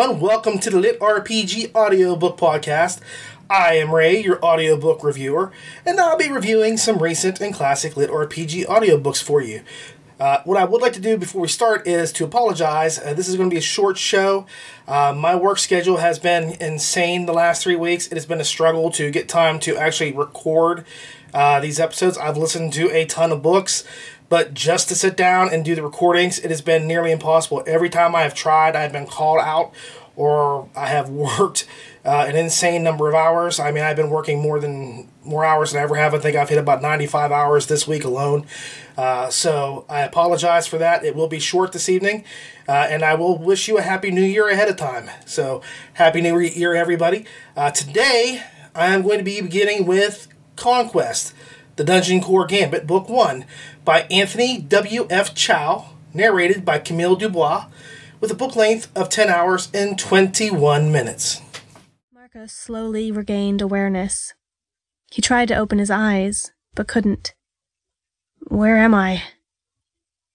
everyone. Welcome to the LitRPG Audiobook Podcast. I am Ray, your audiobook reviewer, and I'll be reviewing some recent and classic LitRPG audiobooks for you. What I would like to do before we start is to apologize. This is going to be a short show. My work schedule has been insane the last 3 weeks. It has been a struggle to get time to actually record these episodes. I've listened to a ton of books, but just to sit down and do the recordings, it has been nearly impossible. Every time I have tried, I have been called out or I have worked an insane number of hours. I mean, I've been working more hours than I ever have. I think I've hit about 95 hours this week alone. So I apologize for that. It will be short this evening, and I will wish you a Happy New Year ahead of time. So Happy New Year, everybody. Today, I am going to be beginning with Conquest, the Dungeon Core Gambit, Book 1, by Anthony W.F. Chow, narrated by Camille Dubois, with a book length of 10 hours and 21 minutes. Marcus slowly regained awareness. He tried to open his eyes, but couldn't. Where am I?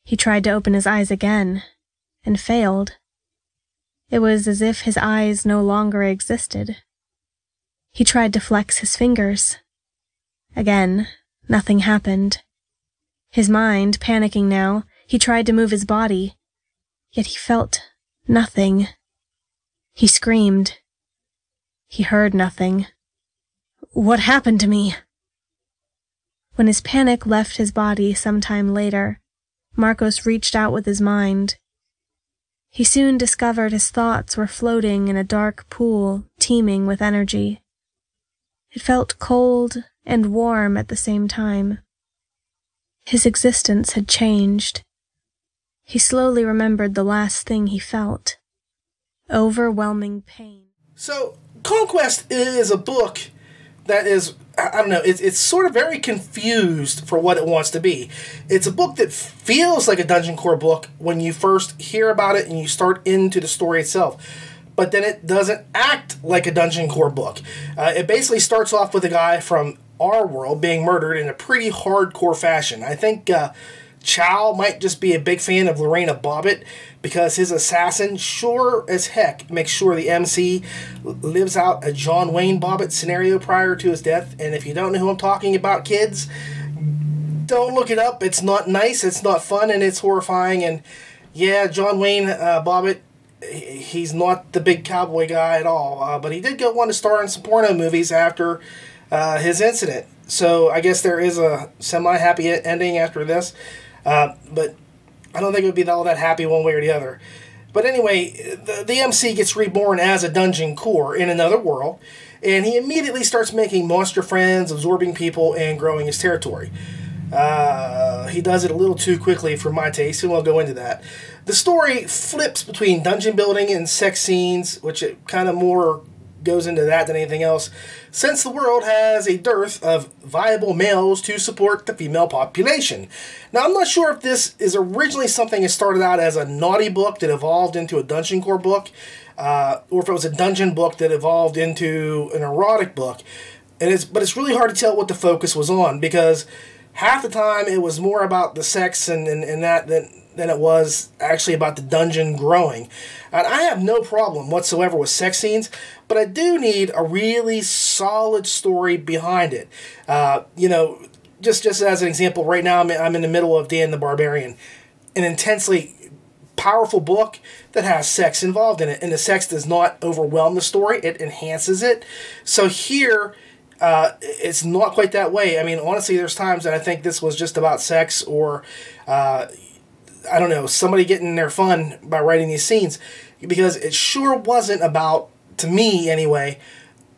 He tried to open his eyes again, and failed. It was as if his eyes no longer existed. He tried to flex his fingers. Again, nothing happened. His mind, panicking now, he tried to move his body, yet he felt nothing. He screamed. He heard nothing. What happened to me? When his panic left his body some time later, Marcos reached out with his mind. He soon discovered his thoughts were floating in a dark pool teeming with energy. It felt cold and warm at the same time. His existence had changed. He slowly remembered the last thing he felt. Overwhelming pain. So, Conquest is a book that is, I don't know, it's sort of very confused for what it wants to be. It's a book that feels like a Dungeon Core book when you first hear about it and you start into the story itself. But then it doesn't act like a Dungeon Core book. It basically starts off with a guy from our world being murdered in a pretty hardcore fashion. I think Chow might just be a big fan of Lorena Bobbitt because his assassin sure as heck makes sure the MC lives out a John Wayne Bobbitt scenario prior to his death. And if you don't know who I'm talking about, kids, don't look it up. It's not nice, it's not fun, and it's horrifying. And yeah, John Wayne Bobbitt, he's not the big cowboy guy at all. But he did go on to star in some porno movies after his incident. So I guess there is a semi-happy ending after this. But I don't think it would be all that happy one way or the other. But anyway, the MC gets reborn as a Dungeon Core in another world, and he immediately starts making monster friends, absorbing people, and growing his territory. He does it a little too quickly for my taste, and we'll go into that. The story flips between dungeon building and sex scenes, which it kind of more goes into that than anything else, since the world has a dearth of viable males to support the female population. Now, I'm not sure if this is originally something that started out as a naughty book that evolved into a Dungeon Core book, or if it was a dungeon book that evolved into an erotic book. But it's really hard to tell what the focus was on, because half the time it was more about the sex and that than it was actually about the dungeon growing. And I have no problem whatsoever with sex scenes, but I do need a really solid story behind it. Just as an example, right now I'm in the middle of Dan the Barbarian, an intensely powerful book that has sex involved in it, and the sex does not overwhelm the story, it enhances it. So here, it's not quite that way. I mean, honestly, there's times that I think this was just about sex or I don't know, somebody getting their fun by writing these scenes, because it sure wasn't about, to me anyway,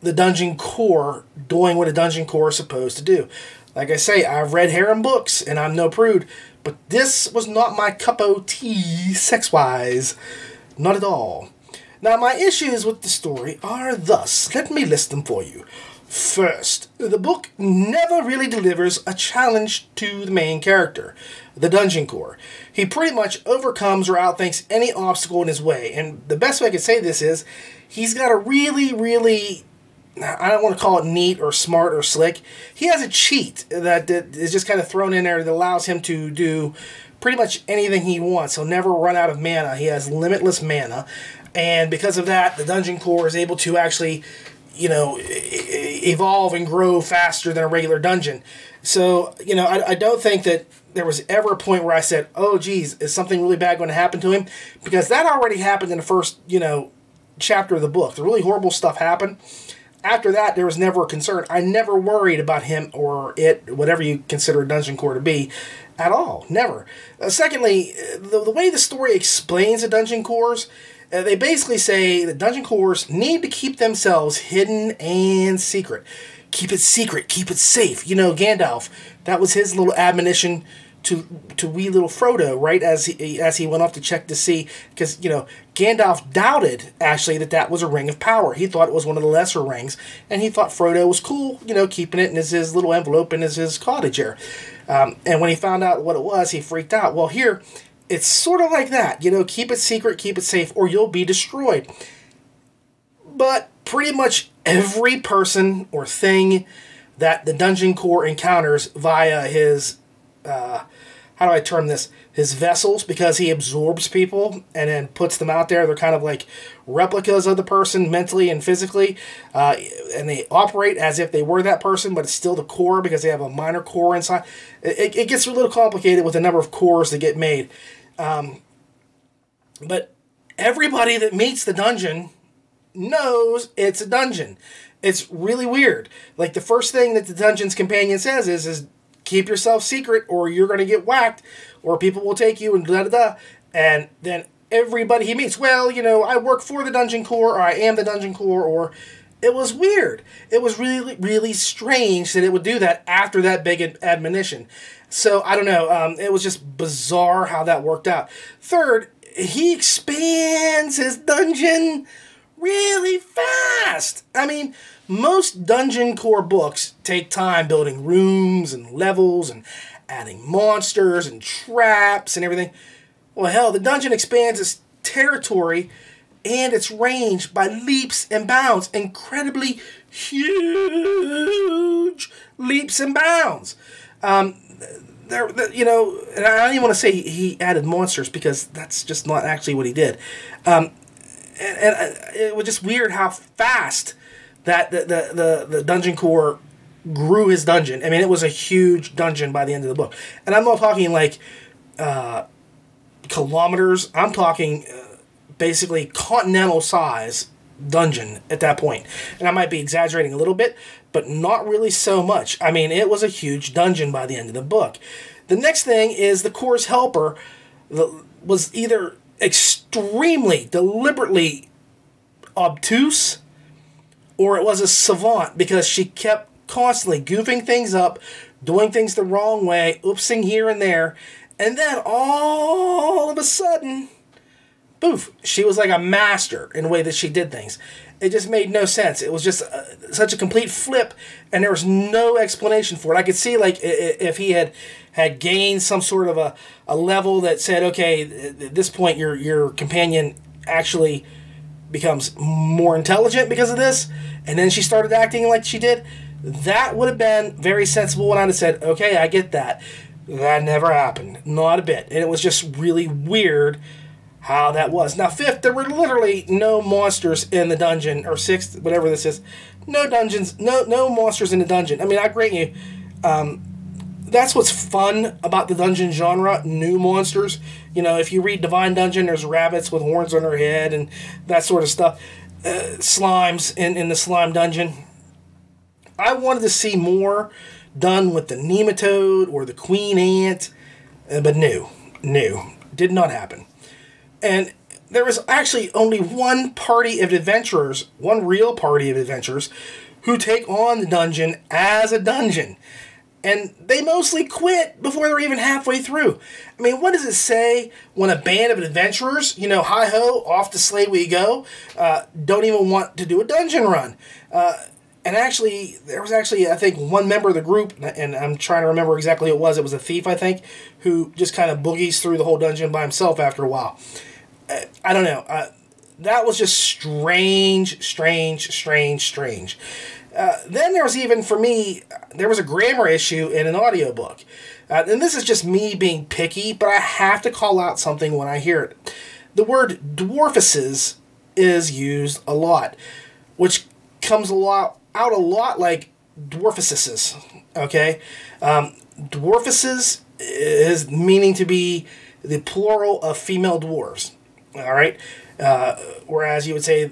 the Dungeon Core doing what a Dungeon Core is supposed to do. Like I say, I've read harem books, and I'm no prude, but this was not my cup of tea sex-wise. Not at all. Now, my issues with the story are thus. Let me list them for you. First, the book never really delivers a challenge to the main character, the Dungeon Core. He pretty much overcomes or outthinks any obstacle in his way, and the best way I can say this is, he's got a really, I don't want to call it neat or smart or slick, he has a cheat that is just kind of thrown in there that allows him to do pretty much anything he wants. He'll never run out of mana. He has limitless mana. And because of that, the dungeon core is able to actually, evolve and grow faster than a regular dungeon. So, I don't think that there was ever a point where I said, oh, geez, is something really bad going to happen to him? Because that already happened in the first, chapter of the book. The really horrible stuff happened. After that, there was never a concern. I never worried about him or it, whatever you consider a dungeon core to be, at all. Never. Secondly, the way the story explains the dungeon cores, they basically say that dungeon cores need to keep themselves hidden and secret. Keep it secret. Keep it safe. Gandalf, that was his little admonition to wee little Frodo, right, as he went off to check to see, because, Gandalf doubted, actually, that was a ring of power. He thought it was one of the lesser rings, and he thought Frodo was cool, keeping it in his little envelope in his cottage here. And when he found out what it was, he freaked out. Well, here, it's sort of like that, keep it secret, keep it safe, or you'll be destroyed. But pretty much every person or thing that the dungeon core encounters via his how do I term this? His vessels, because he absorbs people and then puts them out there. They're kind of like replicas of the person mentally and physically. And they operate as if they were that person, but it's still the core because they have a minor core inside. It gets a little complicated with the number of cores that get made. But everybody that meets the dungeon knows it's a dungeon. It's really weird. Like, the first thing that the dungeon's companion says is keep yourself secret or you're going to get whacked or people will take you and da-da-da. And then everybody he meets, well, I work for the dungeon core or I am the dungeon core, or it was weird. It was really, really strange that it would do that after that big admonition. So, I don't know. It was just bizarre how that worked out. Third, he expands his dungeon really fast. I mean, most dungeon core books take time building rooms and levels and adding monsters and traps and everything. Well, hell, the dungeon expands its territory and its range by leaps and bounds. Incredibly huge leaps and bounds. And I don't even want to say he added monsters because that's just not actually what he did. And it was just weird how fast that the dungeon core grew his dungeon. I mean, it was a huge dungeon by the end of the book. And I'm not talking like kilometers. I'm talking basically continental size dungeon at that point. And I might be exaggerating a little bit, but not really so much. I mean, it was a huge dungeon by the end of the book. The next thing is the core's helper was either extremely, deliberately obtuse, or it was a savant because she kept constantly goofing things up, doing things the wrong way, oopsing here and there, and then all of a sudden, poof, she was like a master in the way that she did things. It just made no sense. It was just such a complete flip, and there was no explanation for it. I could see, like, if he had gained some sort of a level that said, okay, at this point your companion actually becomes more intelligent because of this, and then she started acting like she did, that would have been very sensible when I'd have said, okay, I get that. That never happened. Not a bit. And it was just really weird how that was. Now, fifth, there were literally no monsters in the dungeon, or sixth, whatever this is. No dungeons, no monsters in the dungeon. I mean, I grant you, that's what's fun about the dungeon genre, new monsters. If you read Divine Dungeon, there's rabbits with horns on their head and that sort of stuff. Slimes in the slime dungeon. I wanted to see more done with the nematode or the queen ant, but no, did not happen. And there was actually only one party of adventurers, one real party of adventurers, who take on the dungeon as a dungeon. And they mostly quit before they're even halfway through. I mean, what does it say when a band of adventurers, hi-ho, off to slay we go, don't even want to do a dungeon run? And actually, there was I think, one member of the group, and I'm trying to remember exactly who it was. It was a thief, I think, who just kind of boogies through the whole dungeon by himself after a while. I don't know. That was just strange. Then there was even, for me, there was a grammar issue in an audiobook. And this is just me being picky, but I have to call out something when I hear it. The word dwarfuses is used a lot, which comes out a lot like dwarfices, okay? Dwarfices is meaning to be the plural of female dwarves, all right? Whereas you would say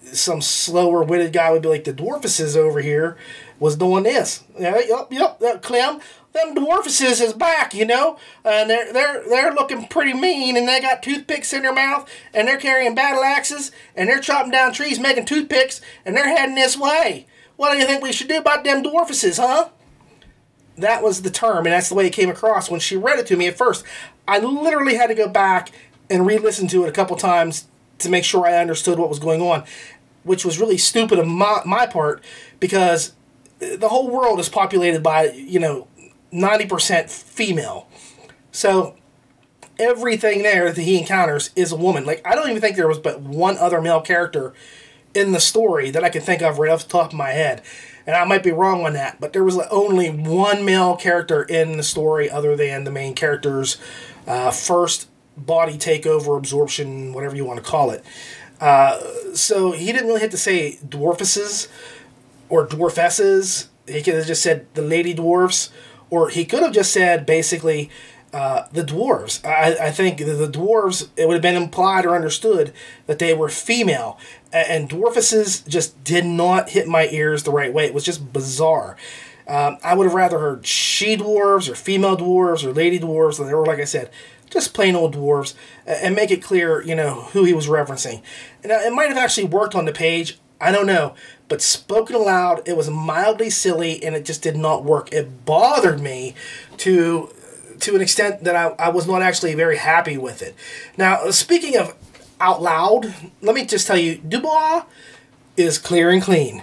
some slower-witted guy would be like, the dwarfices over here was doing this. Yep, Clem. Them dwarfices is back, and they're looking pretty mean, and they got toothpicks in their mouth, and they're carrying battle axes, and they're chopping down trees, making toothpicks, and they're heading this way. What do you think we should do about them dwarfices, huh? That was the term, and that's the way it came across when she read it to me at first. I literally had to go back and re-listen to it a couple times to make sure I understood what was going on, which was really stupid on my part, because the whole world is populated by, 90% female. So everything there that he encounters is a woman. Like, I don't even think there was but one other male character in the story that I can think of right off the top of my head. And I might be wrong on that, but there was only one male character in the story other than the main character's first body takeover, absorption, whatever you want to call it. So he didn't really have to say dwarfices or dwarfesses. He could have just said the lady dwarfs, or he could have just said basically the dwarves. I think the dwarves, it would have been implied or understood that they were female. And dwarfices just did not hit my ears the right way. It was just bizarre. I would have rather heard she-dwarves or female dwarves or lady dwarves, or like I said, just plain old dwarves, and make it clear, who he was referencing. Now, it might have actually worked on the page. I don't know. But spoken aloud, it was mildly silly, and it just did not work. It bothered me to an extent that I was not actually very happy with it. Now, speaking of out loud, let me just tell you, Dubois is clear and clean,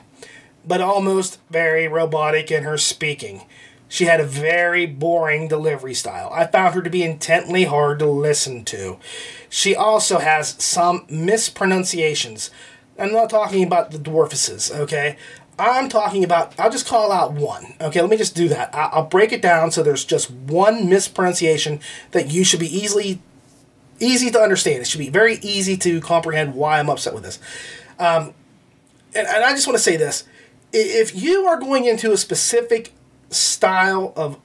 but almost very robotic in her speaking. She had a very boring delivery style. I found her to be intently hard to listen to. She also has some mispronunciations. I'm not talking about the dwarfices, okay? I'm talking about, I'll just call out one. Okay, let me just do that. I'll break it down so there's just one mispronunciation that you should be easy to understand. It should be very easy to comprehend why I'm upset with this. And I just want to say this. If you are going into a specific style of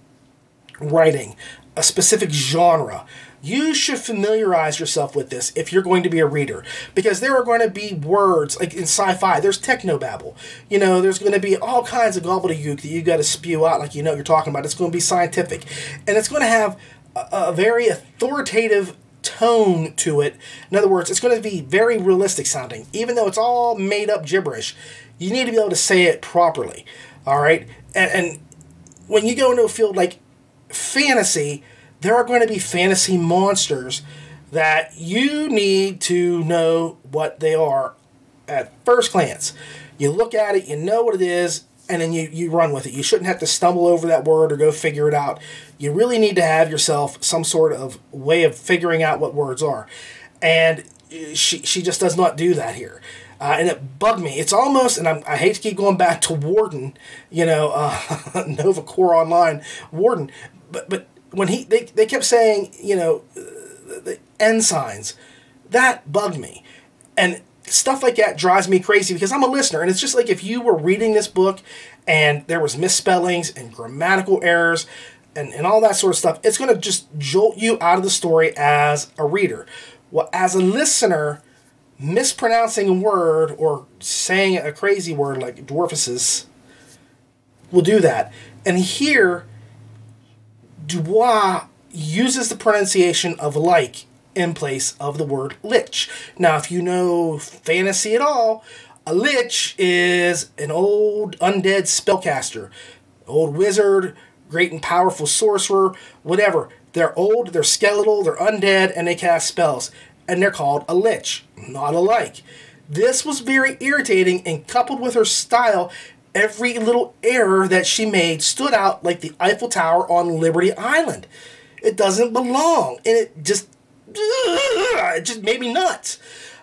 writing, a specific genre, you should familiarize yourself with this if you're going to be a reader. Because there are going to be words, like in sci-fi, there's technobabble. There's going to be all kinds of gobbledygook that you got to spew out like you're talking about. It's going to be scientific. And it's going to have a very authoritative tone to it. In other words, it's going to be very realistic sounding. Even though it's all made up gibberish, you need to be able to say it properly. All right? And when you go into a field like fantasy, there are going to be fantasy monsters that you need to know what they are at first glance. You look at it, you know what it is, and then you run with it. You shouldn't have to stumble over that word or go figure it out. You really need to have yourself some sort of way of figuring out what words are. And she just does not do that here. And it bugged me. It's almost, and I hate to keep going back to Warden, Nova Core Online Warden, but when they kept saying, the ensigns, that bugged me. And stuff like that drives me crazy because I'm a listener. And it's just like if you were reading this book and there was misspellings and grammatical errors and all that sort of stuff, it's going to just jolt you out of the story as a reader. Well, as a listener, mispronouncing a word or saying a crazy word like dwarfices will do that. And here, Dubois uses the pronunciation of like in place of the word lich. Now, if you know fantasy at all, a lich is an old undead spellcaster, old wizard, great and powerful sorcerer, whatever. They're old, they're skeletal, they're undead, and they cast spells. And they're called a lich, not a like. This was very irritating, and coupled with her style, every little error that she made stood out like the Eiffel Tower on Liberty Island. It doesn't belong, and it just made me nuts.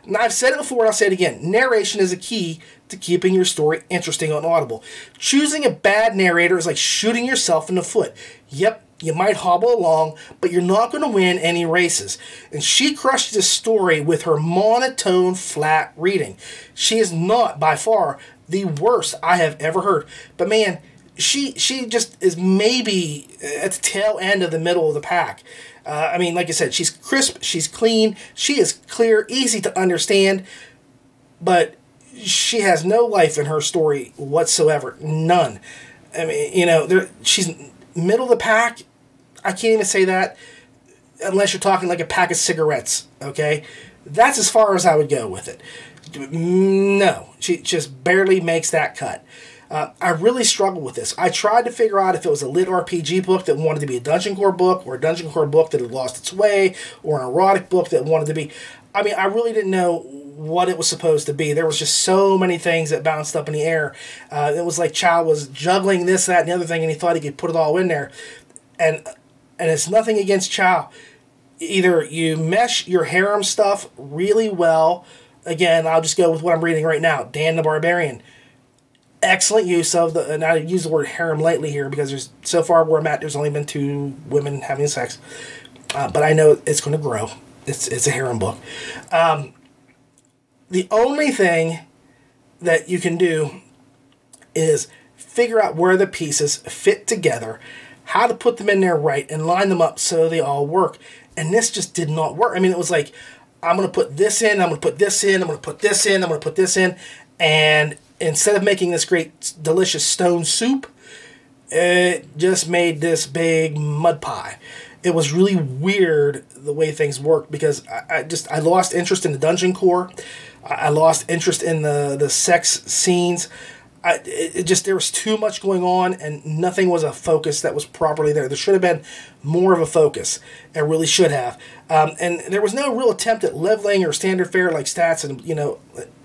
Now, I've said it before, and I'll say it again. Narration is a key to keeping your story interesting on Audible. Choosing a bad narrator is like shooting yourself in the foot. Yep, You might hobble along, but you're not going to win any races. And she crushed this story with her monotone, flat reading. She is not, by far, the worst I have ever heard. But man, she just is maybe at the tail end of the middle of the pack. I mean, like I said, she's crisp, she's clean, she is clear, easy to understand, but she has no life in her story whatsoever. None. I mean, she's middle of the pack. I can't even say that unless you're talking like a pack of cigarettes, okay? That's as far as I would go with it. No, she just barely makes that cut. I really struggled with this. I tried to figure out if it was a LitRPG book that wanted to be a Dungeon Core book, or a Dungeon Core book that had lost its way, or an erotic book that wanted to be... I mean, I really didn't know what it was supposed to be. There was just so many things that bounced up in the air. It was like Chow was juggling this, that, and the other thing, and he thought he could put it all in there. And it's nothing against Chow. Either you mesh your harem stuff really well. Again, I'll just go with what I'm reading right now. Dan the Barbarian. Excellent use of and I use the word harem lightly here because there's so far where I'm at, there's only been 2 women having sex. But I know it's going to grow. It's a harem book. The only thing that you can do is figure out where the pieces fit together, how to put them in there right, and line them up so they all work. And this just did not work. I mean, it was like, I'm going to put this in, I'm going to put this in, I'm going to put this in, I'm going to put this in, and instead of making this great, delicious stone soup, it just made this big mud pie. It was really weird the way things worked because I lost interest in the Dungeon Core. I lost interest in the sex scenes. There was too much going on and nothing was a focus that was properly there. There should have been more of a focus. It really should have. And there was no real attempt at leveling or standard fare like stats and,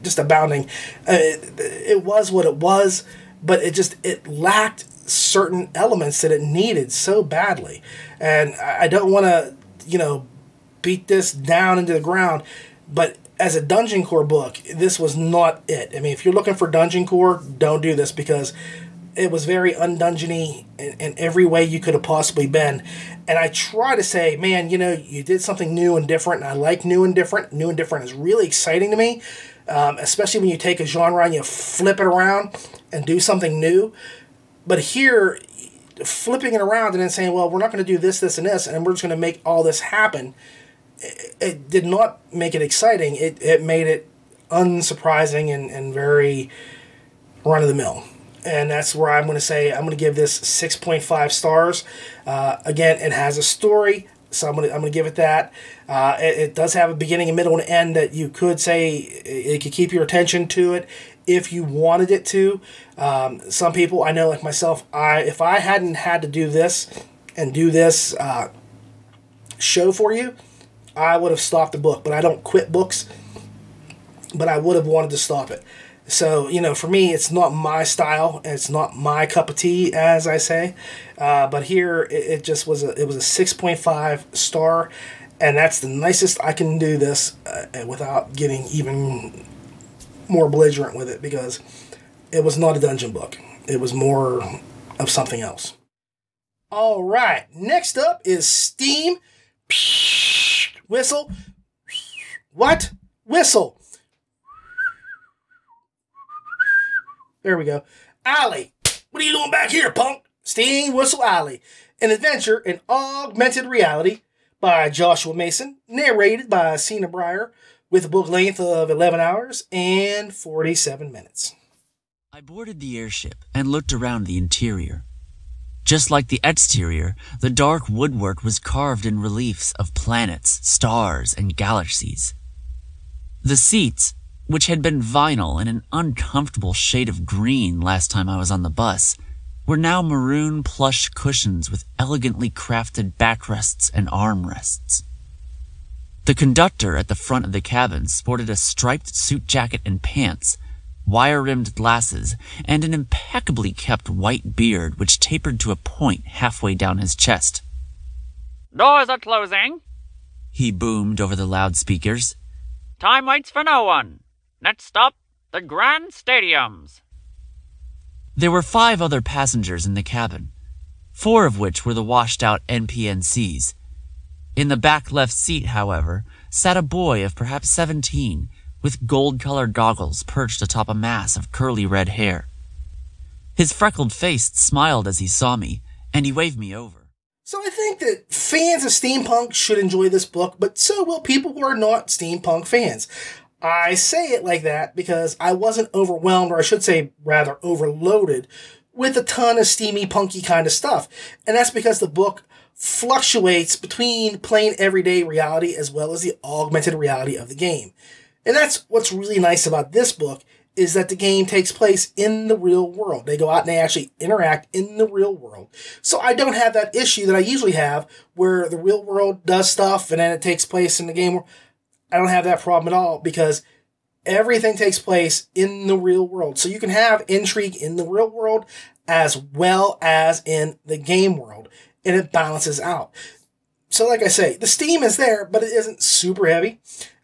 just abounding. It was what it was, but it lacked certain elements that it needed so badly. And I don't want to, beat this down into the ground, but as a Dungeon Core book, this was not it. I mean, if you're looking for Dungeon Core, don't do this because it was very undungeony in every way you could have possibly been. And I try to say, man, you did something new and different, and I like new and different. New and different is really exciting to me, especially when you take a genre and you flip it around and do something new. But here, flipping it around and then saying, well, we're not going to do this, this, and this, and we're just going to make all this happen, it did not make it exciting. It made it unsurprising and very run-of-the-mill. And that's where I'm going to say I'm going to give this 6.5 stars. Again, it has a story, so I'm going to give it that. It does have a beginning, a middle, and end that you could say it could keep your attention to it if you wanted it to. Some people, I know like myself, if I hadn't had to do this and do this show for you, I would have stopped the book. But I don't quit books, but I would have wanted to stop it. So, for me, it's not my style. It's not my cup of tea, as I say. But here, it just was a 6.5 star. And that's the nicest I can do this without getting even more belligerent with it, because it was not a dungeon book. It was more of something else. All right. Next up is Steam. Whistle. What? Whistle. There we go. Alley. What are you doing back here, punk? Steam Whistle Alley. An adventure in augmented reality by Joshua Mason. Narrated by Cena Breyer. With a book length of 11 hours and 47 minutes. I boarded the airship and looked around the interior. Just like the exterior, the dark woodwork was carved in reliefs of planets, stars, and galaxies. The seats, which had been vinyl in an uncomfortable shade of green last time I was on the bus, were now maroon plush cushions with elegantly crafted backrests and armrests. The conductor at the front of the cabin sported a striped suit jacket and pants, wire-rimmed glasses, and an impeccably kept white beard which tapered to a point halfway down his chest. "Doors are closing," he boomed over the loudspeakers. "Time waits for no one. Next stop, the Grand Stadiums." There were 5 other passengers in the cabin. 4 of which were the washed-out NPNCs. In the back left seat, however, sat a boy of perhaps 17, with gold-colored goggles perched atop a mass of curly red hair. His freckled face smiled as he saw me, and he waved me over. So I think that fans of steampunk should enjoy this book, but so will people who are not steampunk fans. I say it like that because I wasn't overwhelmed, or I should say rather overloaded, with a ton of steamy, punky kind of stuff. And that's because the book fluctuates between plain everyday reality as well as the augmented reality of the game. And that's what's really nice about this book, is that the game takes place in the real world. They go out and they actually interact in the real world. So I don't have that issue that I usually have where the real world does stuff and then it takes place in the game. I don't have that problem at all because everything takes place in the real world. So you can have intrigue in the real world as well as in the game world, and it balances out. So like I say, the steam is there, but it isn't super heavy.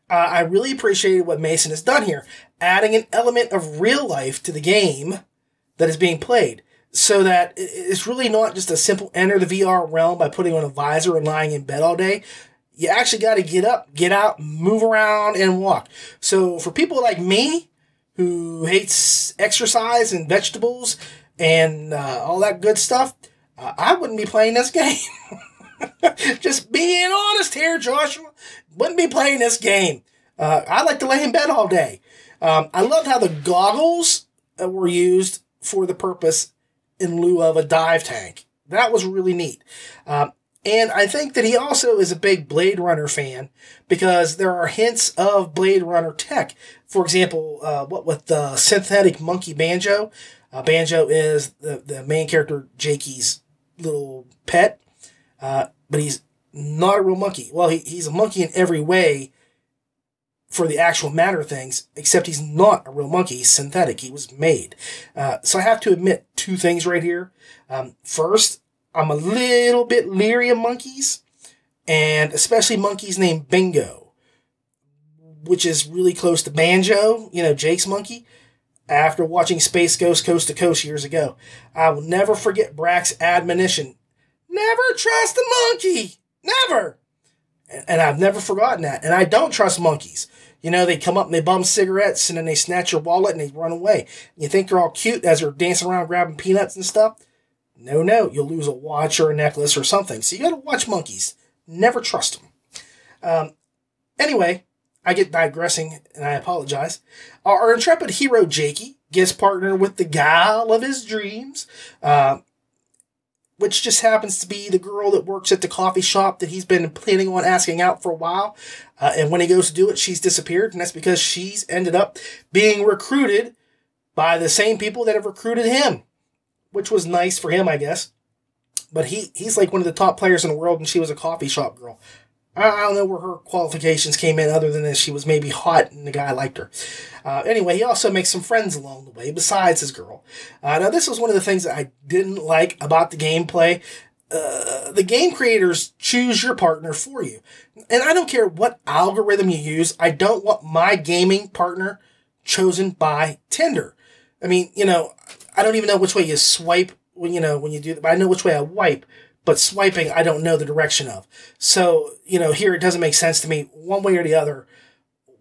I really appreciated what Mason has done here, adding an element of real life to the game that is being played, so that it's really not just a simple enter the VR realm by putting on a visor and lying in bed all day. You actually got to get up, get out, move around, and walk. So for people like me, who hates exercise and vegetables and all that good stuff, I wouldn't be playing this game. Just being honest here, Joshua. Wouldn't be playing this game. I like to lay in bed all day. I loved how the goggles were used for the purpose in lieu of a dive tank. That was really neat. And I think that he also is a big Blade Runner fan because there are hints of Blade Runner tech. For example, what with the synthetic monkey Banjo. Banjo is the main character, Jakey's little pet. But he's not a real monkey. Well, he's a monkey in every way for the actual matter of things, except he's not a real monkey. He's synthetic. He was made. So I have to admit 2 things right here. First, I'm a little bit leery of monkeys, and especially monkeys named Bingo, which is really close to Banjo, Jake's monkey, after watching Space Ghost Coast to Coast years ago. I will never forget Brack's admonition. Never trust a monkey! Never! And I've never forgotten that. And I don't trust monkeys. They come up and they bum cigarettes, and then they snatch your wallet and they run away. You think they're all cute as they're dancing around grabbing peanuts and stuff? No, you'll lose a watch or a necklace or something. So you gotta watch monkeys. Never trust them. Anyway, I get digressing, and I apologize. Our intrepid hero, Jakey, gets partnered with the gal of his dreams, which just happens to be the girl that works at the coffee shop that he's been planning on asking out for a while. And when he goes to do it, she's disappeared, and that's because she's ended up being recruited by the same people that have recruited him, which was nice for him, I guess. But he's like one of the top players in the world, and she was a coffee shop girl. I don't know where her qualifications came in other than that she was maybe hot and the guy liked her. Anyway, he also makes some friends along the way besides his girl. Now, this was one of the things that I didn't like about the gameplay. The game creators choose your partner for you. And I don't care what algorithm you use. I don't want my gaming partner chosen by Tinder. I mean, I don't even know which way you swipe when you do that. But I know which way I wipe. But swiping, I don't know the direction of. So, here it doesn't make sense to me, one way or the other,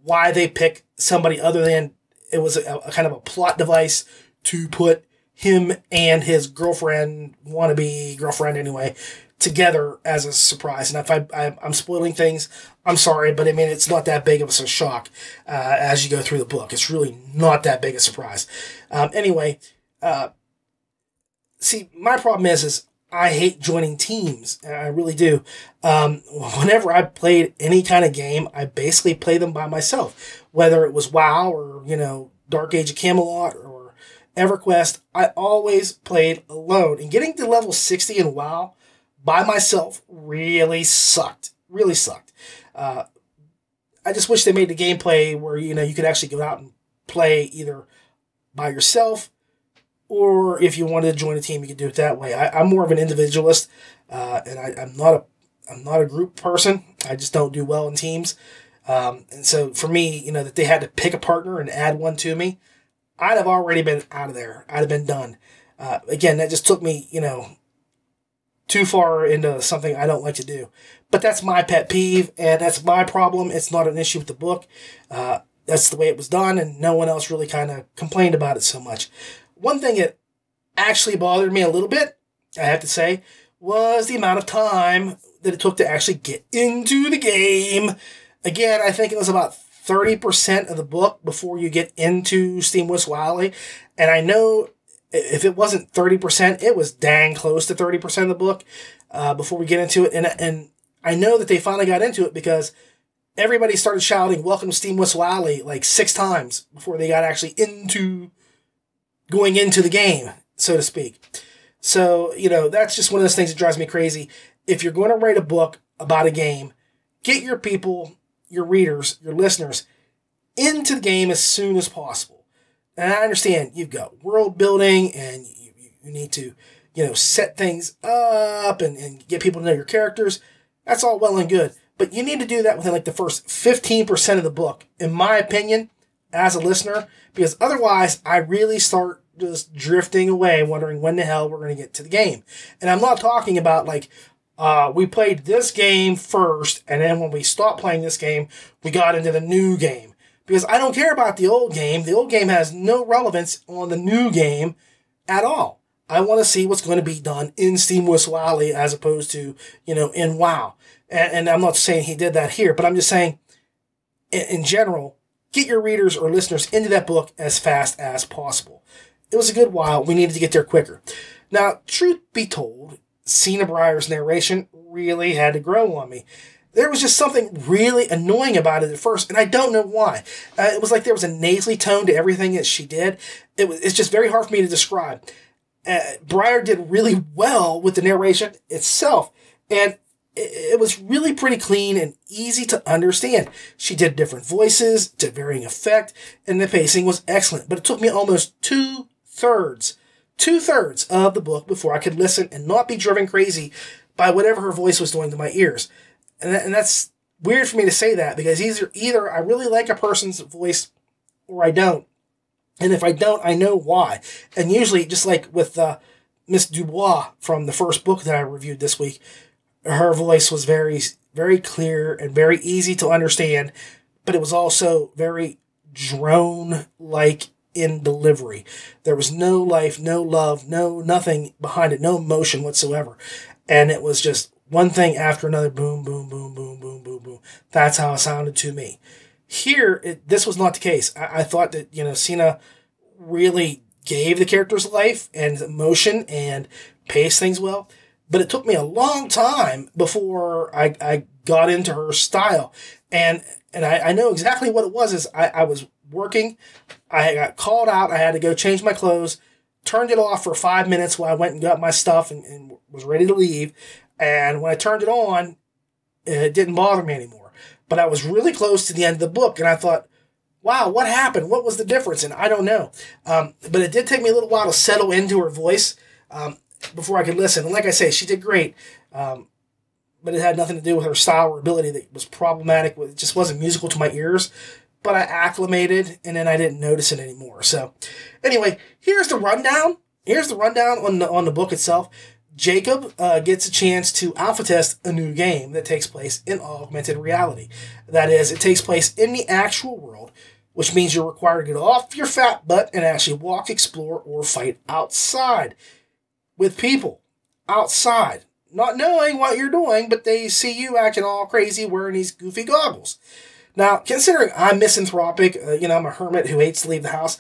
why they pick somebody other than it was a kind of a plot device to put him and his girlfriend, wannabe girlfriend anyway, together as a surprise. And if I'm spoiling things, I'm sorry, but I mean, it's not that big of a shock as you go through the book. It's really not that big a surprise. Anyway, see, my problem is I hate joining teams. I really do. Whenever I played any kind of game, I basically play them by myself. Whether it was WoW or, Dark Age of Camelot or EverQuest, I always played alone. And getting to level 60 in WoW by myself really sucked. Really sucked. I just wish they made the gameplay where, you could actually go out and play either by yourself, or if you wanted to join a team, you could do it that way. I'm more of an individualist, and I'm not a group person. I just don't do well in teams. And so for me, that they had to pick a partner and add one to me, I'd have already been out of there. I'd have been done. Again, that just took me, too far into something I don't like to do. But that's my pet peeve, and that's my problem. It's not an issue with the book. That's the way it was done, and no one else really kind of complained about it so much. One thing that actually bothered me a little bit, I have to say, was the amount of time that it took to actually get into the game. Again, I think it was about 30% of the book before you get into Steam Whistle Alley. And I know if it wasn't 30%, it was dang close to 30% of the book before we get into it. And I know that they finally got into it because everybody started shouting, "Welcome to Steam Whistle Alley," like 6 times before they got actually going into the game, so to speak. So, that's just one of those things that drives me crazy. If you're going to write a book about a game, get your people, your readers, your listeners into the game as soon as possible. And I understand you've got world building and you need to, set things up and get people to know your characters. That's all well and good. But you need to do that within like the first 15% of the book, in my opinion, as a listener, because otherwise I really start just drifting away, wondering when the hell we're going to get to the game. And I'm not talking about like, we played this game first, and then when we stopped playing this game, we got into the new game. Because I don't care about the old game. The old game has no relevance on the new game at all. I want to see what's going to be done in Steam Whistle Alley as opposed to, in WoW. And I'm not saying he did that here, but I'm just saying, in general, get your readers or listeners into that book as fast as possible. It was a good while. We needed to get there quicker. Now, truth be told, Sina Breyer's narration really had to grow on me. There was just something really annoying about it at first, and I don't know why. It was like there was a nasally tone to everything that she did. It's just very hard for me to describe. Breyer did really well with the narration itself, and it was really pretty clean and easy to understand. She did different voices to varying effect, and the pacing was excellent. But it took me almost two-thirds of the book before I could listen and not be driven crazy by whatever her voice was doing to my ears. And that's weird for me to say that, because either I really like a person's voice or I don't. And if I don't, I know why. And usually, just like with Miss Dubois from the first book that I reviewed this week, her voice was very, very clear and very easy to understand, but it was also very drone-like in delivery. There was no life, no love, nothing behind it, no emotion whatsoever. And it was just one thing after another, boom, boom, boom, boom, boom, boom, boom. That's how it sounded to me. Here, this was not the case. I thought that, Sina really gave the characters life and emotion and paced things well. But it took me a long time before I got into her style. And I know exactly what it was. I was working. I got called out. I had to go change my clothes. Turned it off for 5 minutes while I went and got my stuff and was ready to leave. And when I turned it on, it didn't bother me anymore. But I was really close to the end of the book, and I thought, wow, what happened? What was the difference? And I don't know. But it did take me a little while to settle into her voice before I could listen. And like I say, she did great. But it had nothing to do with her style or ability that was problematic. It just wasn't musical to my ears. But I acclimated, and then I didn't notice it anymore. So anyway, here's the rundown. Here's the rundown on the book itself. Jacob gets a chance to alpha test a new game that takes place in augmented reality. That is, it takes place in the actual world, which means you're required to get off your fat butt and actually walk, explore, or fight outside with people. Outside. Not knowing what you're doing, but they see you acting all crazy wearing these goofy goggles. Now, considering I'm misanthropic, I'm a hermit who hates to leave the house,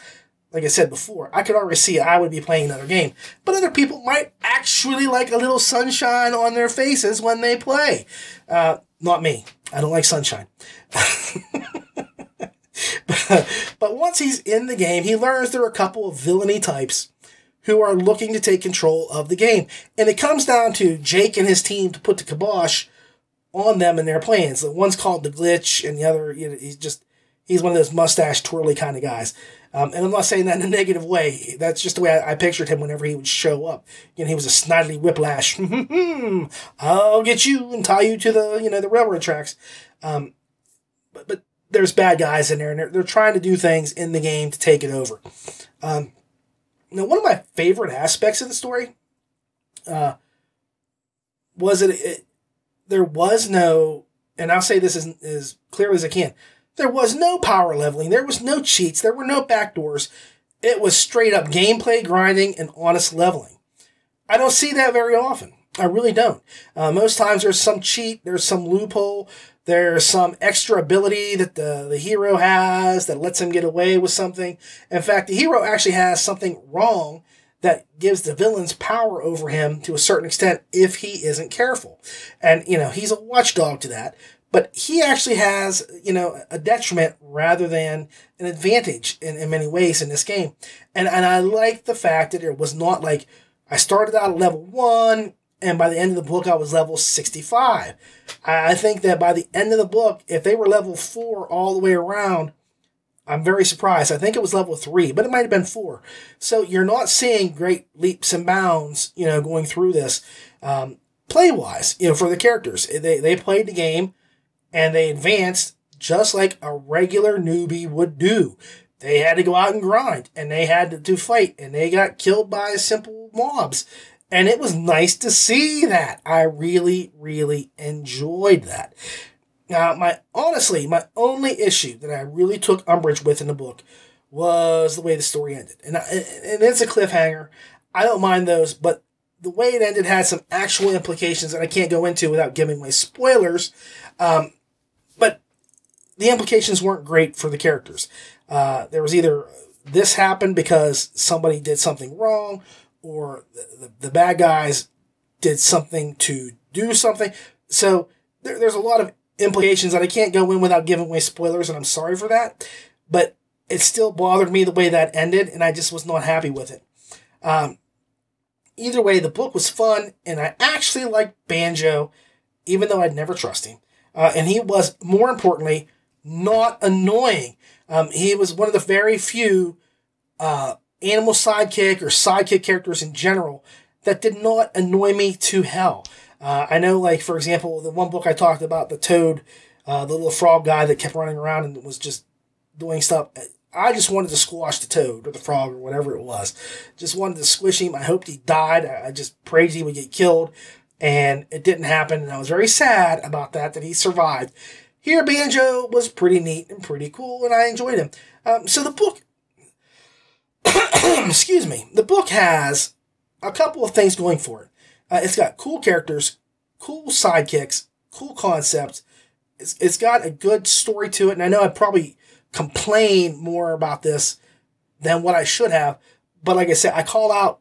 like I said before, I could already see I would be playing another game. But other people might actually like a little sunshine on their faces when they play. Not me. I don't like sunshine. But once he's in the game, he learns there are a couple of villainy types who are looking to take control of the game. And it comes down to Jake and his team to put the kibosh on them and their plans. The one's called the Glitch, and the other, he's one of those mustache twirly kind of guys. And I'm not saying that in a negative way. That's just the way I pictured him whenever he would show up. He was a snidely whiplash. I'll get you and tie you to the railroad tracks. But there's bad guys in there, and they're trying to do things in the game to take it over. Now, one of my favorite aspects of the story there was no, and I'll say this as clearly as I can, there was no power leveling, there was no cheats, there were no backdoors. It was straight up gameplay grinding and honest leveling. I don't see that very often. I really don't. Most times there's some cheat, there's some loophole, there's some extra ability that the hero has that lets him get away with something. In fact, the hero actually has something wrong that gives the villains power over him to a certain extent if he isn't careful. And, he's a watchdog to that. But he actually has, a detriment rather than an advantage in many ways in this game. And I like the fact that it was not like I started out at level 1, and by the end of the book, I was level 65. I think that by the end of the book, if they were level 4 all the way around, I'm very surprised. I think it was level 3, but it might have been 4. So you're not seeing great leaps and bounds, going through this. Play-wise, for the characters. They played the game, and they advanced just like a regular newbie would do. They had to go out and grind, and they had to fight, and they got killed by simple mobs. And it was nice to see that. I really, really enjoyed that. Now, my only issue that I really took umbrage with in the book was the way the story ended. And it's a cliffhanger. I don't mind those, but the way it ended had some actual implications that I can't go into without giving away spoilers. But the implications weren't great for the characters. There was either this happened because somebody did something wrong, or the bad guys did something to do something. So there's a lot of implications that I can't go in without giving away spoilers, and I'm sorry for that. But it still bothered me the way that ended, and I just was not happy with it. Either way, the book was fun, and I actually liked Banjo, even though I'd never trust him. And he was, more importantly, not annoying. He was one of the very few animal sidekick or sidekick characters in general that did not annoy me to hell. I know, like, for example, the one book I talked about, the Toad, the little frog guy that kept running around and was just doing stuff. I just wanted to squash the Toad or the frog or whatever it was. Just wanted to squish him. I hoped he died. I just prayed he would get killed. And it didn't happen. And I was very sad about that he survived. Here, Banjo was pretty neat and pretty cool, and I enjoyed him. So the book, excuse me, the book has a couple of things going for it. It's got cool characters, cool sidekicks, cool concepts. It's got a good story to it, and I know I probably complain more about this than what I should have, but like I said, I call out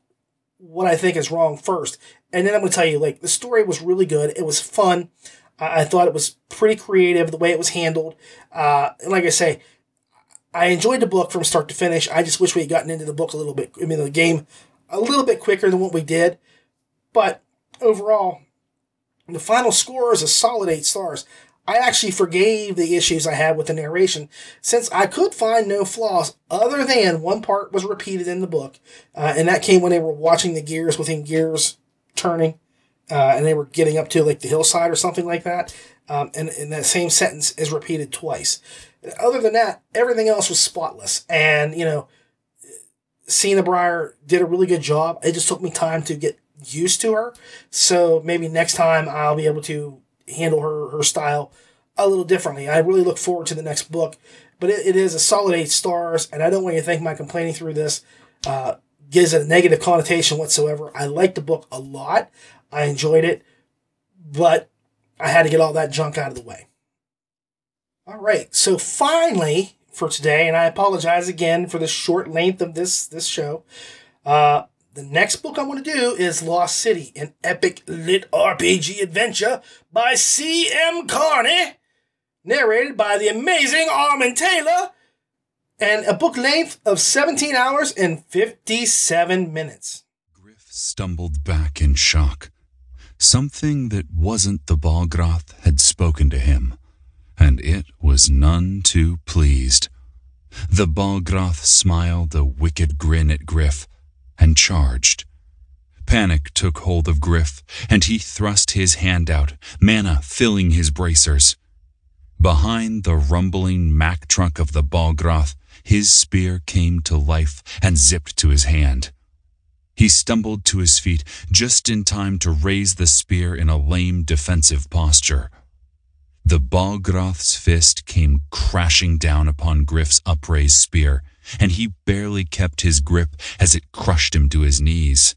what I think is wrong first, and then I'm going to tell you, like, the story was really good. It was fun. I thought it was pretty creative, the way it was handled. And like I say, I enjoyed the book from start to finish. I just wish we had gotten into the book the game a little bit quicker than what we did. But overall, the final score is a solid 8 stars. I actually forgave the issues I had with the narration, since I could find no flaws other than one part was repeated in the book. And that came when they were watching the gears within gears turning. And they were getting up to like the hillside or something like that. And that same sentence is repeated twice. Other than that, everything else was spotless. And, Cena Breyer did a really good job. It just took me time to get used to her. So maybe next time I'll be able to handle her style a little differently. I really look forward to the next book. But it is a solid 8 stars. And I don't want you to think my complaining through this gives it a negative connotation whatsoever. I liked the book a lot. I enjoyed it, but I had to get all that junk out of the way. All right, so finally for today, and I apologize again for the short length of this show, the next book I want to do is Lost City, an epic lit RPG adventure by C.M. Carney, narrated by the amazing Armin Taylor, and a book length of 17 hours and 57 minutes. Griff stumbled back in shock. Something that wasn't the Balgroth had spoken to him, and it was none too pleased. The Balgroth smiled a wicked grin at Griff and charged. Panic took hold of Griff, and he thrust his hand out, mana filling his bracers. Behind the rumbling Mack truck of the Balgroth, his spear came to life and zipped to his hand. He stumbled to his feet just in time to raise the spear in a lame defensive posture. The Balgroth's fist came crashing down upon Griff's upraised spear, and he barely kept his grip as it crushed him to his knees.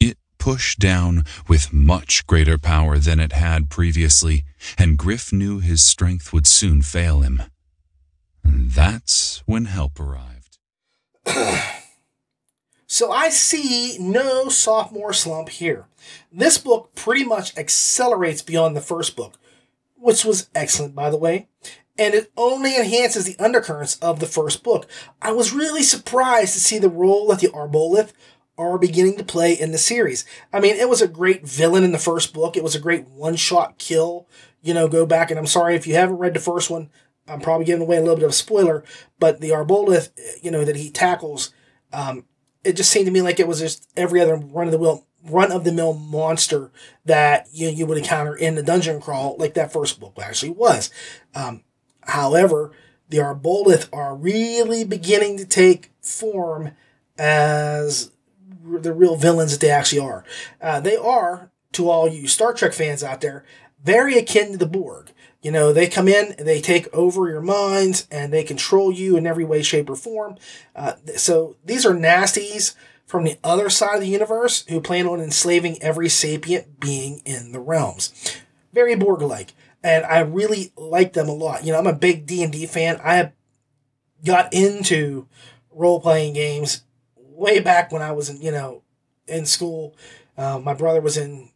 It pushed down with much greater power than it had previously, and Griff knew his strength would soon fail him. And that's when help arrived. So I see no sophomore slump here. This book pretty much accelerates beyond the first book, which was excellent, by the way, and it only enhances the undercurrents of the first book. I was really surprised to see the role that the Arboleth are beginning to play in the series. I mean, it was a great villain in the first book. It was a great one-shot kill. Go back, and I'm sorry if you haven't read the first one, I'm probably giving away a little bit of a spoiler, but the Arboleth, that he tackles, it just seemed to me like it was just every other run-of-the-mill monster that you would encounter in the dungeon crawl, like that first book actually was. However, the Arboleth are really beginning to take form as the real villains that they actually are. They are, to all you Star Trek fans out there, very akin to the Borg. They come in, they take over your minds, and they control you in every way, shape, or form. So these are nasties from the other side of the universe who plan on enslaving every sapient being in the realms. Very Borg-like. And I really like them a lot. I'm a big D&D fan. I got into role-playing games way back when I was in school. My brother was in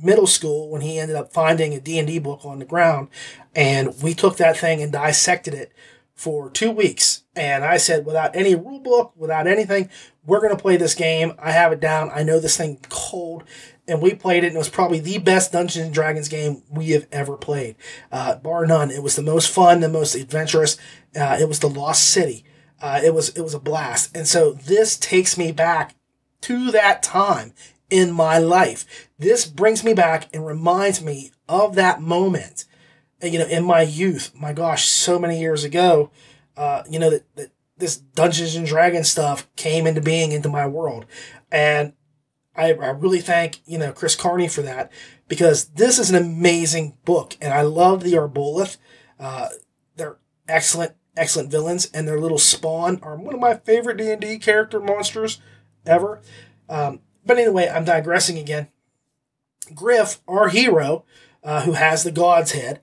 middle school when he ended up finding a D&D book on the ground, and we took that thing and dissected it for 2 weeks. And I said, without any rule book, without anything, we're going to play this game. I have it down. I know this thing cold. And we played it, and it was probably the best Dungeons & Dragons game we have ever played. Bar none. It was the most fun, the most adventurous. It was the Lost City. It was a blast. And so this takes me back to that time in my life. This brings me back and reminds me of that moment, in my youth. My gosh, so many years ago, that this Dungeons and Dragons stuff came into being into my world. And I really thank, Chris Carney for that, because this is an amazing book. And I love the Arboleth. They're excellent villains, and their little spawn are one of my favorite D&D character monsters ever. But anyway, I'm digressing again. Griff, our hero, who has the God's Head,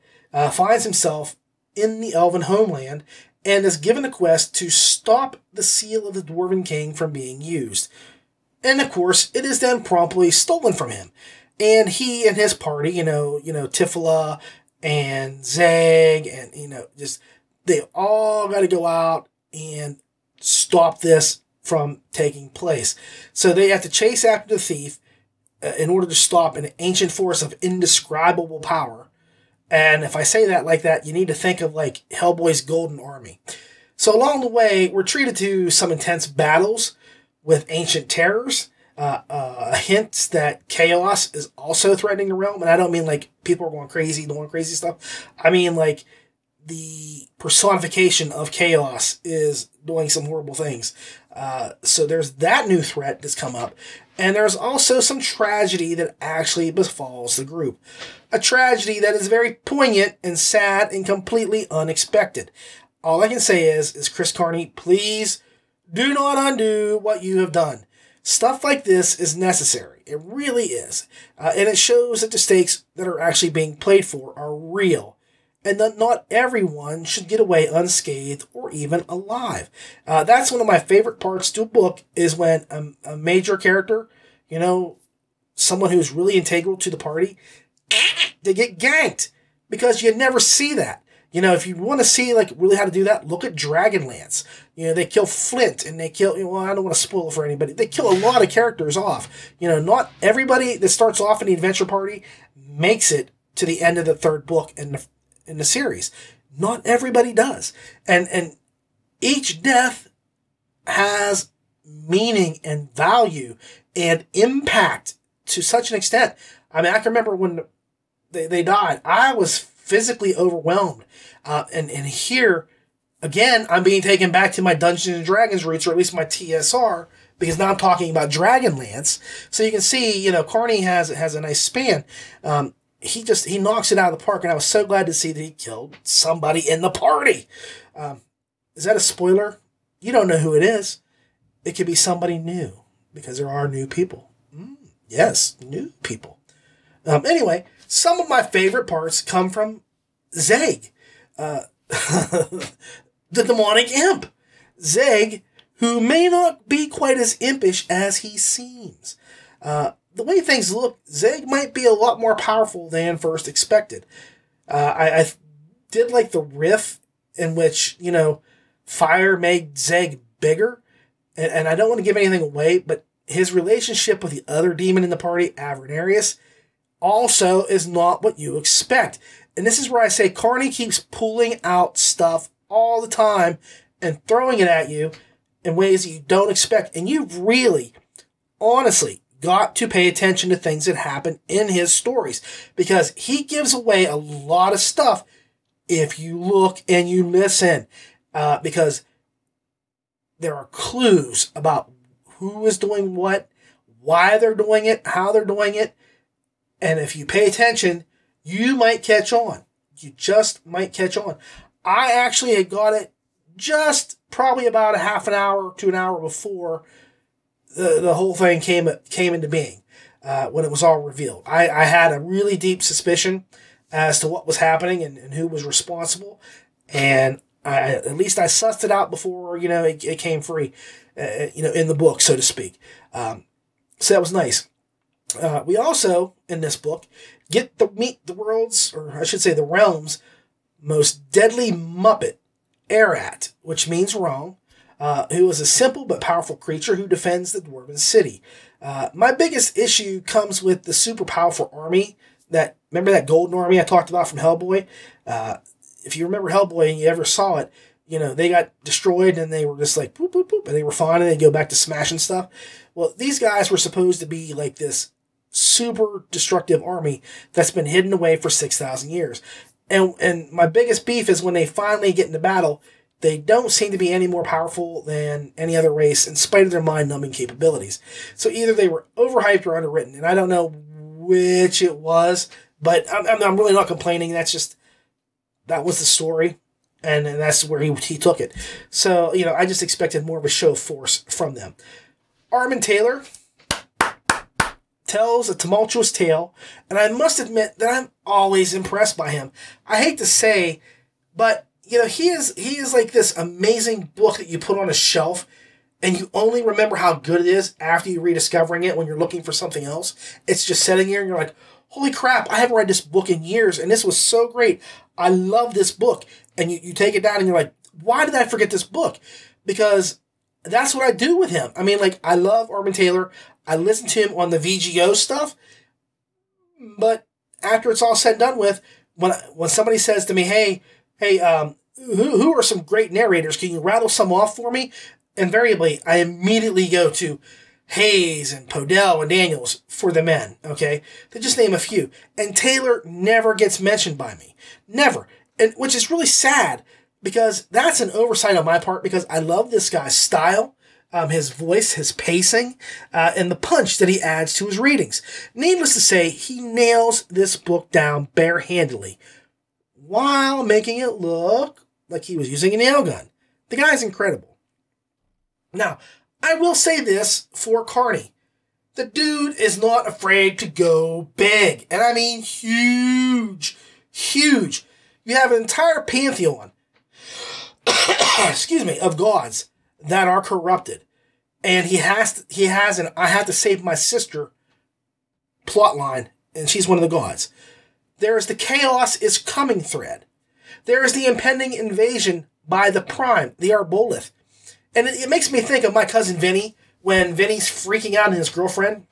finds himself in the Elven homeland and is given a quest to stop the seal of the Dwarven King from being used. And of course, it is then promptly stolen from him. And he and his party, Tifla and Zeg, and, they all got to go out and stop this from taking place. So they have to chase after the thief in order to stop an ancient force of indescribable power. And if I say that like that, you need to think of like Hellboy's Golden Army. So along the way, we're treated to some intense battles with ancient terrors, hints that chaos is also threatening the realm. And I don't mean like people are going crazy, doing crazy stuff. I mean like the personification of chaos is doing some horrible things. So there's that new threat that's come up. And there's also some tragedy that actually befalls the group. A tragedy that is very poignant and sad and completely unexpected. All I can say is Chris Carney, please do not undo what you have done. Stuff like this is necessary. It really is. And it shows that the stakes that are actually being played for are real. And that not everyone should get away unscathed or even alive. That's one of my favorite parts to a book, is when a major character, someone who's really integral to the party, they get ganked, because you never see that. If you want to see like really how to do that, look at Dragonlance. They kill Flint, and they kill, I don't want to spoil it for anybody. They kill a lot of characters off. Not everybody that starts off in the adventure party makes it to the end of the third book in the series. Not everybody does. And each death has meaning and value and impact to such an extent. I mean, I can remember when they died, I was physically overwhelmed. And here, again, I'm being taken back to my Dungeons & Dragons roots, or at least my TSR because now I'm talking about Dragonlance. So you can see, you know, Carney has a nice span. He knocks it out of the park, and I was so glad to see that he killed somebody in the party. Is that a spoiler? You don't know who it is. It could be somebody new, because there are new people. Yes, new people. Anyway, some of my favorite parts come from Zeg, the demonic imp. Zeg, who may not be quite as impish as he seems. The way things look, Zeg might be a lot more powerful than first expected. I did like the riff in which, you know, fire made Zeg bigger. And I don't want to give anything away, but his relationship with the other demon in the party, Avernarius, also is not what you expect. And this is where I say Carney keeps pulling out stuff all the time and throwing it at you in ways that you don't expect. And you've really, honestly, got to pay attention to things that happen in his stories, because he gives away a lot of stuff if you look and you listen, because there are clues about who is doing what, why they're doing it, how they're doing it. And if you pay attention, you might catch on. You just might catch on. I actually had got it just probably about a half an hour to an hour before the whole thing came into being, when it was all revealed. I had a really deep suspicion as to what was happening and who was responsible. And at least I sussed it out before, you know, it came free, you know, in the book, so to speak. So that was nice. We also, in this book, get to meet the world's, or I should say the realm's, most deadly Muppet, Erat, which means wrong, who is a simple but powerful creature who defends the Dwarven city. My biggest issue comes with the super powerful army remember that golden army I talked about from Hellboy? If you remember Hellboy and you ever saw it, you know, they got destroyed and they were just like, boop, boop, boop, and they were fine and they go back to smashing stuff. Well, these guys were supposed to be like this super destructive army that's been hidden away for 6,000 years. And my biggest beef is when they finally get into battle, they don't seem to be any more powerful than any other race in spite of their mind-numbing capabilities. So either they were overhyped or underwritten, and I don't know which it was, but I'm really not complaining. That was the story, and that's where he took it. So, you know, I just expected more of a show of force from them. Armin Taylor tells a tumultuous tale, and I must admit that I'm always impressed by him. I hate to say, but, you know, he is like this amazing book that you put on a shelf, and you only remember how good it is after you rediscovering it when you're looking for something else. It's just sitting here, and you're like, holy crap, I haven't read this book in years, and this was so great. I love this book. And you take it down, and you're like, why did I forget this book? Because that's what I do with him. I mean, like, I love Armin Taylor. I listen to him on the VGO stuff. But after it's all said and done with, when somebody says to me, hey, who are some great narrators? Can you rattle some off for me? Invariably, I immediately go to Hayes and Podell and Daniels for the men, okay? To just name a few. And Taylor never gets mentioned by me. Never. And which is really sad, because that's an oversight on my part, because I love this guy's style, his voice, his pacing, and the punch that he adds to his readings. Needless to say, he nails this book down barehandedly while making it look like he was using a nail gun. The guy's incredible. Now, I will say this for Carney. The dude is not afraid to go big. And I mean huge. Huge. You have an entire pantheon, of gods that are corrupted. And he has an I have to save my sister plot line, and she's one of the gods. There is the chaos is coming thread. There is the impending invasion by the Prime, the Arboleth. And it makes me think of my cousin Vinny, when Vinny's freaking out in his girlfriend,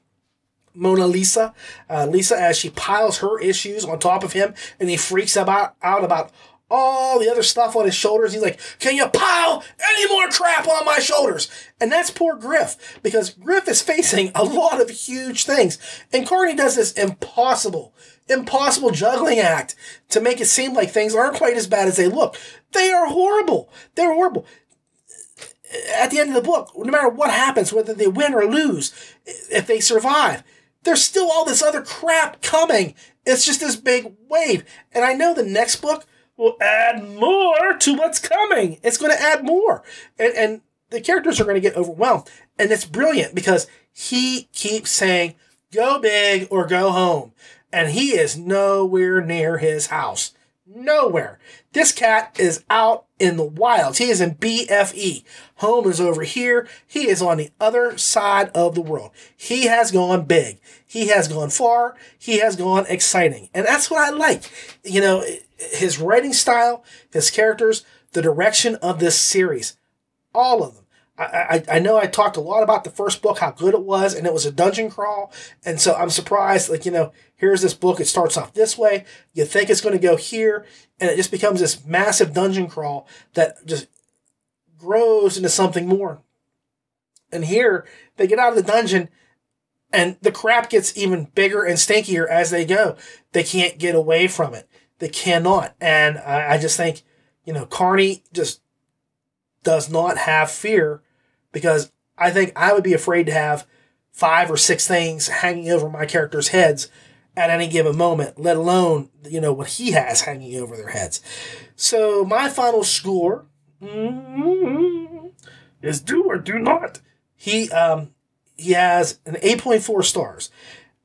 Mona Lisa, as she piles her issues on top of him, and he freaks out about all the other stuff on his shoulders. He's like, can you pile any more crap on my shoulders? And that's poor Griff, because Griff is facing a lot of huge things. And Carney does this impossible juggling act to make it seem like things aren't quite as bad as they look. They are horrible. They're horrible. at the end of the book, no matter what happens, whether they win or lose, if they survive, there's still all this other crap coming. It's just this big wave. And I know the next book will add more to what's coming. It's going to add more. And the characters are going to get overwhelmed. And it's brilliant because he keeps saying, go big or go home. And he is nowhere near his house. Nowhere. This cat is out in the wilds. He is in BFE. Home is over here. He is on the other side of the world. He has gone big. He has gone far. He has gone exciting. And that's what I like. You know, his writing style, his characters, the direction of this series. All of them. I know I talked a lot about the first book, how good it was, and it was a dungeon crawl. And so I'm surprised, like, you know, here's this book. It starts off this way. You think it's going to go here, and it just becomes this massive dungeon crawl that just grows into something more. And here, they get out of the dungeon, and the crap gets even bigger and stinkier as they go. They can't get away from it. They cannot. And I just think, you know, Carney just does not have fear, because I think I would be afraid to have 5 or 6 things hanging over my characters' heads at any given moment, let alone, you know, what he has hanging over their heads. So my final score is do or do not. He has an 8.4 stars.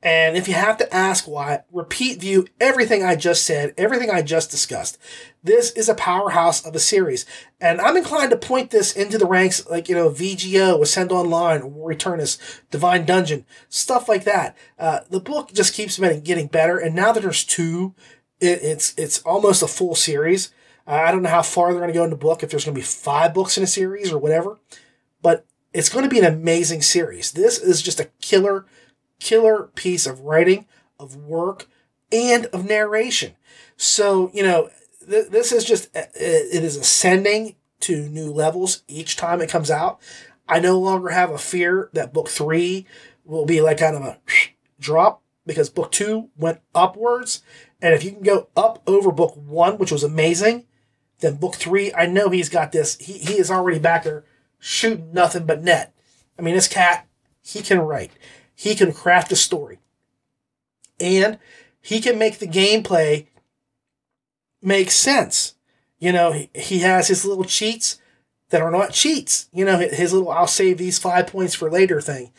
And if you have to ask why, repeat view everything I just said, everything I just discussed. This is a powerhouse of a series. And I'm inclined to point this into the ranks like, you know, VGO, Ascend Online, War Eternus, Divine Dungeon, stuff like that. The book just keeps getting better. And now that there's 2, it's almost a full series. I don't know how far they're going to go in the book, if there's going to be 5 books in a series or whatever. But it's going to be an amazing series. This is just a killer piece of writing, of work, and of narration. So, you know, this is just, it is ascending to new levels each time it comes out. I no longer have a fear that book 3 will be like kind of a drop, because book 2 went upwards. And if you can go up over book 1, which was amazing, then book 3, I know he's got this. He is already back there shooting nothing but net. I mean, this cat, he can write. He can craft a story. And he can make the gameplay make sense. You know, he has his little cheats that are not cheats. You know, his little, I'll save these 5 points for later thing.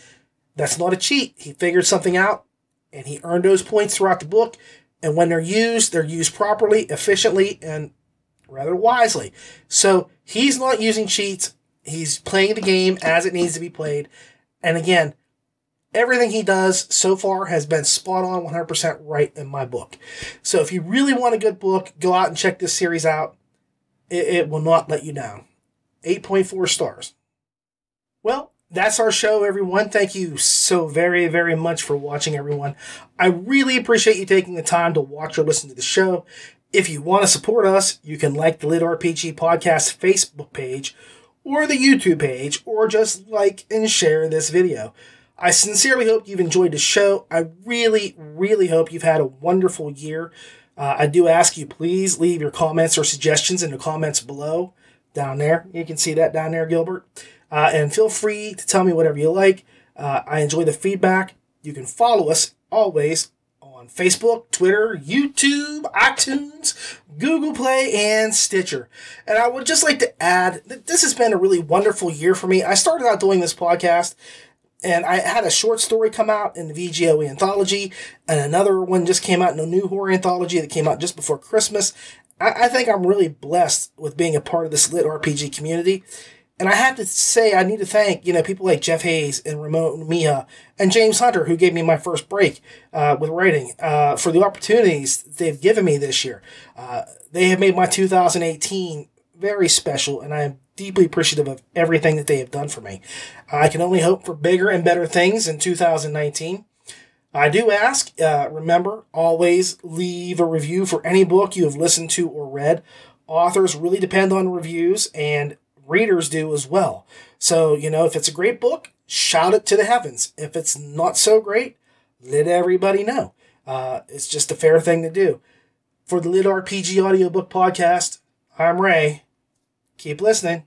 That's not a cheat. He figured something out, and he earned those points throughout the book. And when they're used properly, efficiently, and rather wisely. So he's not using cheats. He's playing the game as it needs to be played. And again, everything he does so far has been spot on, 100% right in my book. So if you really want a good book, go out and check this series out. It will not let you down. 8.4 stars. Well, that's our show, everyone. Thank you so very, very much for watching, everyone. I really appreciate you taking the time to watch or listen to the show. If you want to support us, you can like the LitRPG Podcast Facebook page or the YouTube page, or just like and share this video. I sincerely hope you've enjoyed the show. I really, really hope you've had a wonderful year. I do ask you, please leave your comments or suggestions in the comments below, down there. You can see that down there, Gilbert. And feel free to tell me whatever you like. I enjoy the feedback. You can follow us always on Facebook, Twitter, YouTube, iTunes, Google Play, and Stitcher. And I would just like to add that this has been a really wonderful year for me. I started out doing this podcast, and I had a short story come out in the VGO anthology, and another one just came out in a new horror anthology that came out just before Christmas. I think I'm really blessed with being a part of this LitRPG community. And I have to say, I need to thank, people like Jeff Hayes and Ramon Mia and James Hunter, who gave me my first break with writing, for the opportunities they've given me this year. They have made my 2018 very special, and I am deeply appreciative of everything that they have done for me. I can only hope for bigger and better things in 2019. I do ask, remember, always leave a review for any book you have listened to or read. Authors really depend on reviews, and readers do as well. So, if it's a great book, shout it to the heavens. If it's not so great, let everybody know. It's just a fair thing to do. For the LitRPG Audiobook Podcast, I'm Ray. Keep listening.